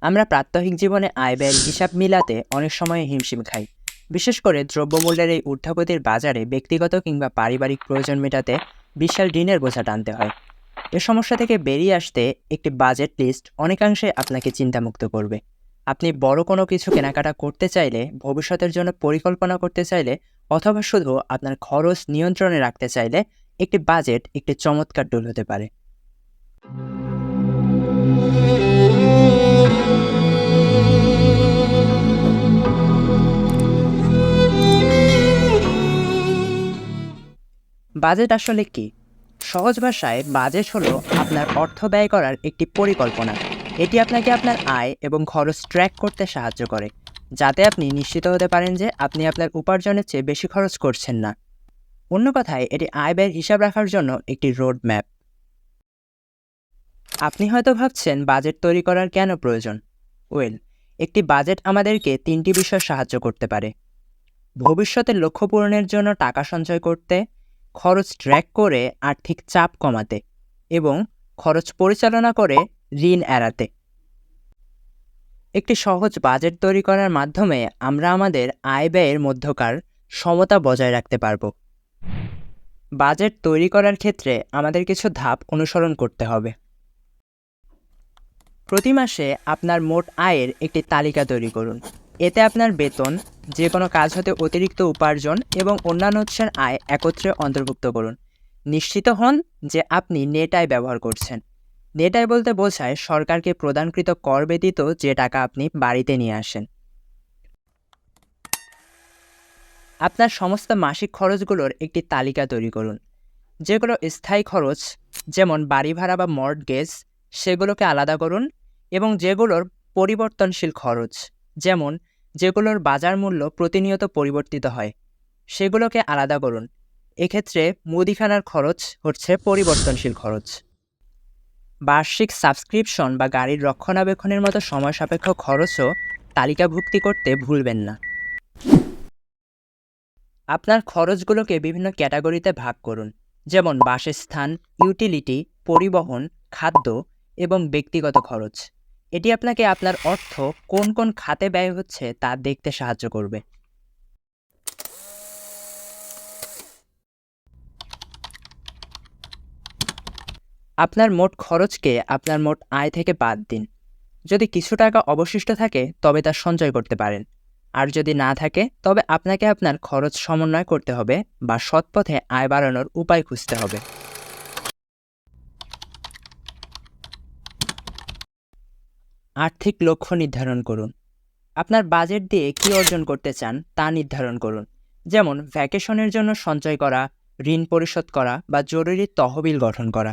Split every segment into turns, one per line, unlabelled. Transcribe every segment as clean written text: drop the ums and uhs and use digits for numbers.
আমরা প্রাত্যহিক জীবনে আয় ব্যয়ের হিসাব মিলাতে অনেক সময় হিমশিম খাই। বিশেষ করে দ্রব্যমূল্যের এই ঊর্ধ্বগতির বাজারে ব্যক্তিগত কিংবা পারিবারিক প্রয়োজন মেটাতে বিশাল ঋণের বোঝা টানতে হয়। এ সমস্যা থেকে বেরিয়ে আসতে একটি বাজেট লিস্ট অনেকাংশে আপনাকে চিন্তামুক্ত করবে। আপনি বড় কোনো কিছু কেনাকাটা করতে চাইলে, ভবিষ্যতের জন্য পরিকল্পনা করতে চাইলে, অথবা শুধু আপনার খরচ নিয়ন্ত্রণে রাখতে চাইলে একটি বাজেট একটি চমৎকার টুল হতে পারে। বাজেট আসলে কি? সহজ ভাষায় বাজেট হলো আপনার অর্থ ব্যয় করার একটি পরিকল্পনা। এটি আপনাকে আপনার আয় এবং খরচ ট্র্যাক করতে সাহায্য করে, যাতে আপনি নিশ্চিত হতে পারেন যে আপনি আপনার উপার্জনের চেয়ে বেশি খরচ করছেন না। অন্য কথায়, এটি আয় ব্যয়ের হিসাব রাখার জন্য একটি রোড ম্যাপ। আপনি হয়তো ভাবছেন বাজেট তৈরি করার কেন প্রয়োজন? ওয়েল, একটি বাজেট আমাদেরকে তিনটি বিষয় সাহায্য করতে পারে: ভবিষ্যতের লক্ষ্য পূরণের জন্য টাকা সঞ্চয় করতে, খরচ ট্র্যাক করে আর্থিক চাপ কমাতে, এবং খরচ পরিচালনা করে ঋণ এড়াতে। একটি সহজ বাজেট তৈরি করার মাধ্যমে আমরা আমাদের আয় ব্যয়ের মধ্যকার সমতা বজায় রাখতে পারব। বাজেট তৈরি করার ক্ষেত্রে আমাদের কিছু ধাপ অনুসরণ করতে হবে। প্রতি মাসে আপনার মোট আয়ের একটি তালিকা তৈরি করুন। এতে আপনার বেতন, যে কোনো কাজ হতে অতিরিক্ত উপার্জন এবং অন্যান্য উৎসের আয় একত্রে অন্তর্ভুক্ত করুন। নিশ্চিত হন যে আপনি নেট আয় ব্যবহার করছেন। নেট আয় বলতে বোঝায় সরকারকে প্রদানকৃত কর ব্যতীত যে টাকা আপনি বাড়িতে নিয়ে আসেন। আপনার সমস্ত মাসিক খরচগুলোর একটি তালিকা তৈরি করুন। যেগুলো স্থায়ী খরচ, যেমন বাড়ি ভাড়া বা মর্টগেজ, সেগুলোকে আলাদা করুন, এবং যেগুলোর পরিবর্তনশীল খরচ, যেমন যেগুলোর বাজার মূল্য প্রতিনিয়ত পরিবর্তিত হয়, সেগুলোকে আলাদা করুন। এক্ষেত্রে মুদিখানার খরচ হচ্ছে পরিবর্তনশীল খরচ। বার্ষিক সাবস্ক্রিপশন বা গাড়ির রক্ষণাবেক্ষণের মতো সময় সাপেক্ষ খরচও তালিকাভুক্তি করতে ভুলবেন না। আপনার খরচগুলোকে বিভিন্ন ক্যাটাগরিতে ভাগ করুন, যেমন বাসস্থান, ইউটিলিটি, পরিবহন, খাদ্য এবং ব্যক্তিগত খরচ। এটি আপনাকে আপনার অর্থ কোন কোন খাতে ব্যয় হচ্ছে তা দেখতে সাহায্য করবে। আপনার মোট খরচকে আপনার মোট আয় থেকে বাদ দিন। যদি কিছু টাকা অবশিষ্ট থাকে তবে তা সঞ্চয় করতে পারেন, আর যদি না থাকে তবে আপনাকে আপনার খরচ সমন্বয় করতে হবে বা সৎ পথে আয় বাড়ানোর উপায় খুঁজতে হবে। আর্থিক লক্ষ্য নির্ধারণ করুন। আপনার বাজেট দিয়ে কী অর্জন করতে চান তা নির্ধারণ করুন, যেমন ভ্যাকেশনের জন্য সঞ্চয় করা, ঋণ পরিশোধ করা বা জরুরি তহবিল গঠন করা।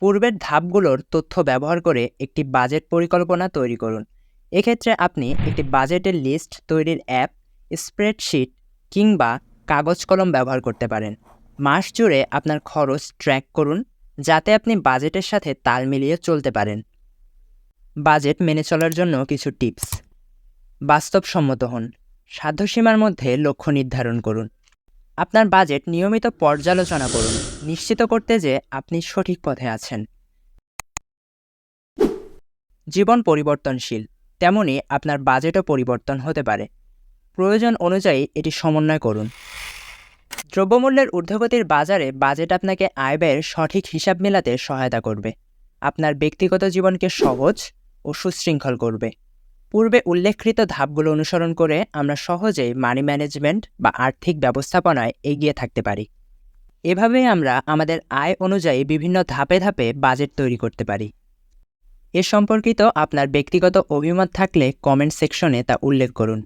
পূর্বের ধাপগুলোর তথ্য ব্যবহার করে একটি বাজেট পরিকল্পনা তৈরি করুন। এক্ষেত্রে আপনি একটি বাজেটের লিস্ট তৈরির অ্যাপ, স্প্রেডশিট কিংবা কাগজ কলম ব্যবহার করতে পারেন। মাস জুড়ে আপনার খরচ ট্র্যাক করুন, যাতে আপনি বাজেটের সাথে তাল মিলিয়ে চলতে পারেন। বাজেট মেনে চলার জন্য কিছু টিপস: বাস্তবসম্মত হন। সাধ্যসীমার মধ্যে লক্ষ্য নির্ধারণ করুন। আপনার বাজেট নিয়মিত পর্যালোচনা করুন, নিশ্চিত করতে যে আপনি সঠিক পথে আছেন। জীবন পরিবর্তনশীল, তেমনি আপনার বাজেটও পরিবর্তন হতে পারে। প্রয়োজন অনুযায়ী এটি সমন্বয় করুন। দ্রব্যমূল্যের ঊর্ধ্বগতির বাজারে বাজেট আপনাকে আয় ব্যয়ের সঠিক হিসাব মেলাতে সহায়তা করবে, আপনার ব্যক্তিগত জীবনকে সহজ ও সুশৃঙ্খল করবে। পূর্বে উল্লেখিত ধাপগুলো অনুসরণ করে আমরা সহজেই মানি ম্যানেজমেন্ট বা আর্থিক ব্যবস্থাপনায় এগিয়ে থাকতে পারি। এভাবেই আমরা আমাদের আয় অনুযায়ী বিভিন্ন ধাপে ধাপে বাজেট তৈরি করতে পারি। এ সম্পর্কিত আপনার ব্যক্তিগত অভিমত থাকলে কমেন্ট সেকশনে তা উল্লেখ করুন।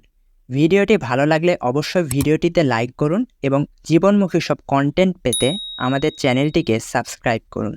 ভিডিওটি ভালো লাগলে অবশ্যই ভিডিওটিতে লাইক করুন এবং জীবনমুখী সব কন্টেন্ট পেতে আমাদের চ্যানেলটিকে সাবস্ক্রাইব করুন।